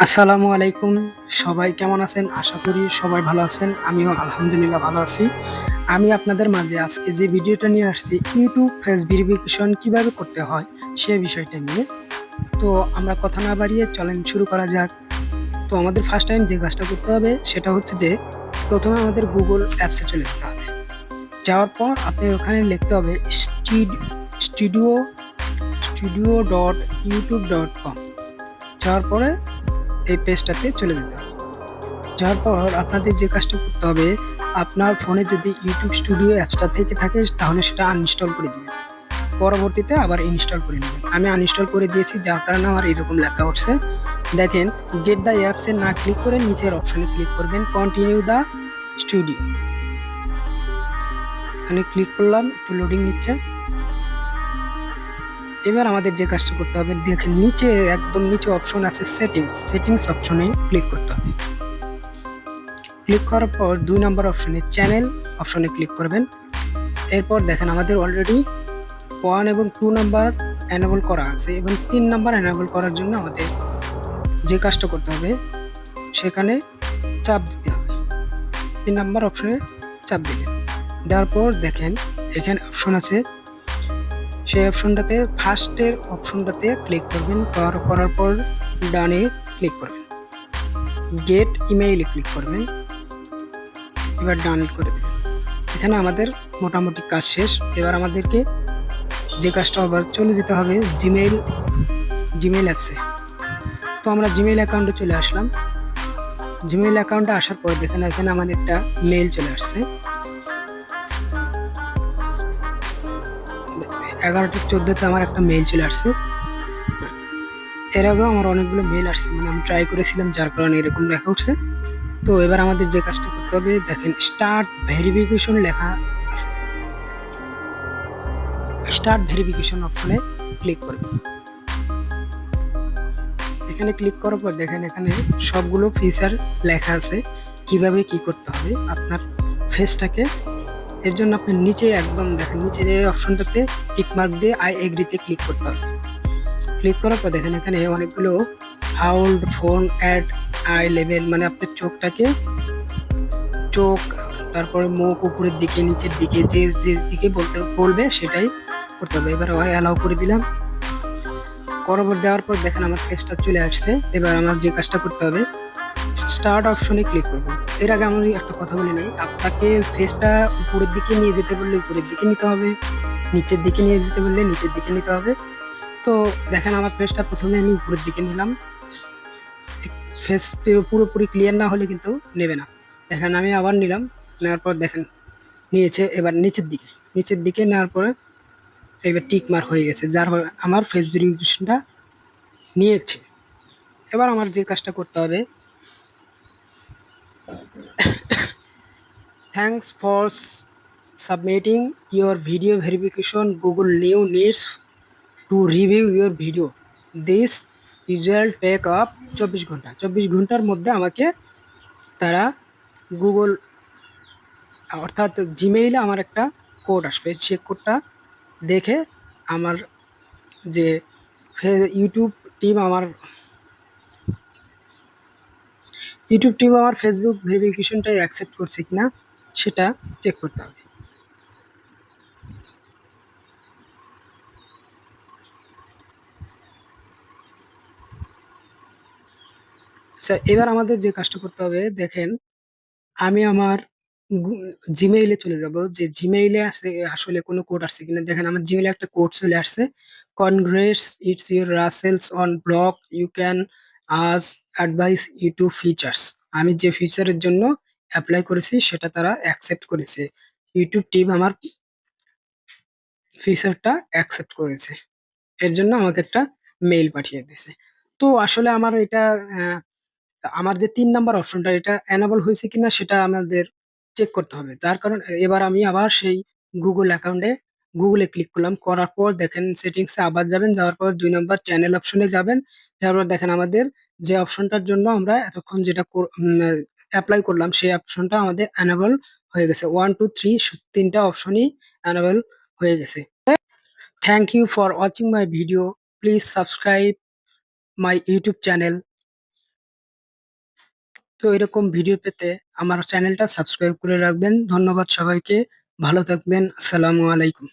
আসসালামু আলাইকুম। সবাই কেমন আছেন? আশা করি সবাই ভালো আছেন। আমিও আলহামদুলিল্লাহ ভালো আছি। আমি আপনাদের মাঝে আজকে যে ভিডিওটা নিয়ে আসছি YouTube ফেস ভেরিফিকেশন কিভাবে করতে হয় সে বিষয়টা নিয়ে। তো আমরা কথা না বাড়িয়ে চলেন শুরু করা যাক। তো আমাদের ফার্স্ট টাইম যে কাজটা করতে হবে সেটা হচ্ছে যে প্রথমে আমাদের Google অ্যাপসে চলে যেতে হবে। যাওয়ার পর আপনি ওখানে লিখতে হবে স্টুডিও studio.youtube.com। যাওয়ার পরে এই পেজটাতে চলে যেতে হবে। যাওয়ার পর আপনাদের যে কাজটা করতে হবে, আপনার ফোনে যদি YouTube স্টুডিও অ্যাপসটা থেকে থাকে তাহলে সেটা আনইনস্টল করে দিবেন। পরবর্তীতে আবার ইনস্টল করে নেবেন। আমি আনইনস্টল করে দিয়েছি যার কারণে আমার এরকম লেখা উঠছে। দেখেন গেট দ্য অ্যাপস এ না ক্লিক করে নিচের অপশনে ক্লিক করবেন কন্টিনিউ দ্য স্টুডিও। এখানে ক্লিক করলাম, একটু লোডিং নিচ্ছে। এবার আমাদের যে কাজটা করতে হবে দেখেন নিচে একদম নিচে অপশন আছে সেটিংস অপশনে ক্লিক করতে হবে। ক্লিক করার পর ২ নম্বর অপশনে চ্যানেল অপশনে ক্লিক করবেন। এরপর দেখেন আমাদের অলরেডি 1 এবং 2 নাম্বার এনেবল করা আছে এবং 3 নাম্বার এনেবল করার জন্য আমাদের যে কাজটা করতে হবে সেখানে চাপ দিতে হবে। 3 নাম্বার অপশনে চাপ দিলেন। দেওয়ার পর দেখেন এখানে অপশন আছে, সেই অপশনটাতে ফার্স্টের অপশনটাতে ক্লিক করবেন। করার পর ডানে ক্লিক করবেন। গেট ইমেইলে ক্লিক করবেন। এবার ডান করে দেবেন। এখানে আমাদের মোটামুটি কাজ শেষ। এবার আমাদেরকে যে কাজটা আবার চলে যেতে হবে জিমেইল অ্যাপসে। তো আমরা জিমেইল অ্যাকাউন্টে চলে আসলাম। জিমেইল অ্যাকাউন্টে আসার পর দেখেন এখানে আমাদের একটা মেইল চলে আসছে। 11টা 14তে আমার একটা মেইল চলে আসছে। এর আগেও আমার অনেকগুলো মেইল আসছে, মানে আমি ট্রাই করেছিলাম যার কারণে এরকম লেখা উঠছে। তো এবার আমাদের যে কাজটা করতে হবে দেখেন স্টার্ট ভেরিফিকেশন লেখা আছে। স্টার্ট ভেরিফিকেশন অপশনে ক্লিক করবেন। এখানে ক্লিক করার পর দেখেন এখানে সবগুলো ফিচার লেখা আছে কিভাবে কি করতে হবে আপনার ফেসটাকে। এর জন্য আপনি নিচে একদম দেখেন নিচের এই অপশনটাতে টিক মার্ক দিয়ে আই এগ্রিতে ক্লিক করতে হবে। ক্লিক করার পর দেখেন এখানে অনেকগুলো হাউল্ড ফোন অ্যাড আই লেভেল, মানে আপনার চোখ তারপরে মুখ উপরের দিকে নিচের দিকে যে দিকে বলবে সেটাই করতে হবে। এবার অ্যালাউ করে দিলাম। করার দেওয়ার পর দেখেন আমার ফেসটা চলে আসছে। এবার আমার যে কাজটা করতে হবে স্টার্ট অপশনে ক্লিক করব। এর আগে আমি একটা কথা বলে নেই, আপনাকে ফেসটা উপরের দিকে নিয়ে যেতে বললে উপরের দিকে নিতে হবে, নিচের দিকে নিয়ে যেতে বললে নিচের দিকে নিতে হবে। তো দেখেন আমার ফেসটা প্রথমে আমি উপরের দিকে নিলাম। ফেস পুরোপুরি ক্লিয়ার না হলে কিন্তু নেবে না। দেখেন আমি আবার নিলাম, নেওয়ার পর দেখেন নিয়েছে। এবার নিচের দিকে নেওয়ার পরে এবার টিক মার্ক হয়ে গেছে, যার আমার ফেস ভেরিফিকেশনটা নিয়েছে। এবার আমার যে কাজটা করতে হবে thanks for submitting your video verification. Google now needs to review your video. This usually take up 24 ঘন্টা। 24 ঘন্টার মধ্যে আমাকে তারা গুগল অর্থাৎ জিমেইলে আমার একটা কোড আসবে, সে কোডটা দেখে আমার যে ইউটিউব টিম আমার ফেসবুক ভেরিফিকেশনটা অ্যাকসেপ্ট করছে কিনা সেটা চেক করতে হবে। আচ্ছা, এবার আমাদের যে কাজটা করতে হবে দেখেন আমি আমার জিমেইলে চলে যাব, যে জিমেইলে আসলে কোনো কোড আসছে কিনা। দেখেন আমার জিমেইলে একটা কোড চলে আসছে, congrats it's your Russell's on block you can access advanced YouTube features. আমি যে ফিচারের জন্য অ্যাপ্লাই করেছি সেটা তারা অ্যাকসেপ্ট করেছে, ইউটিউব টিম আমার ফিচারটা অ্যাকসেপ্ট করেছে। এর জন্য আমাকে একটা মেইল পাঠিয়ে দিয়েছে। তো আসলে আমার এটা আমার যে ৩ নাম্বার অপশনটা এটা এনেবল হয়েছে কিনা সেটা আমাদের চেক করতে হবে। যার কারণে এবার আমি আবার সেই গুগলে ক্লিক করলাম। করার পর দেখেন সেটিংস এ আবার যাবেন। যাওয়ার পর ২ নাম্বার চ্যানেল অপশনে যাবেন। যাওয়ার পর দেখেন আমাদের যে অপশনটার জন্য আমরা এতক্ষণ যেটা এপ্লাই করলাম সেই অপশনটা আমাদের এনেবল হয়ে গেছে। 1, 2, 3 ৩ টা অপশনই এনেবল হয়ে গেছে। Thank you for watching my video. Please subscribe my YouTube channel. তো এরকম ভিডিও পেতে আমার চ্যানেলটা সাবস্ক্রাইব করে রাখবেন। ধন্যবাদ সবাইকে। ভালো থাকবেন। আসসালামু আলাইকুম।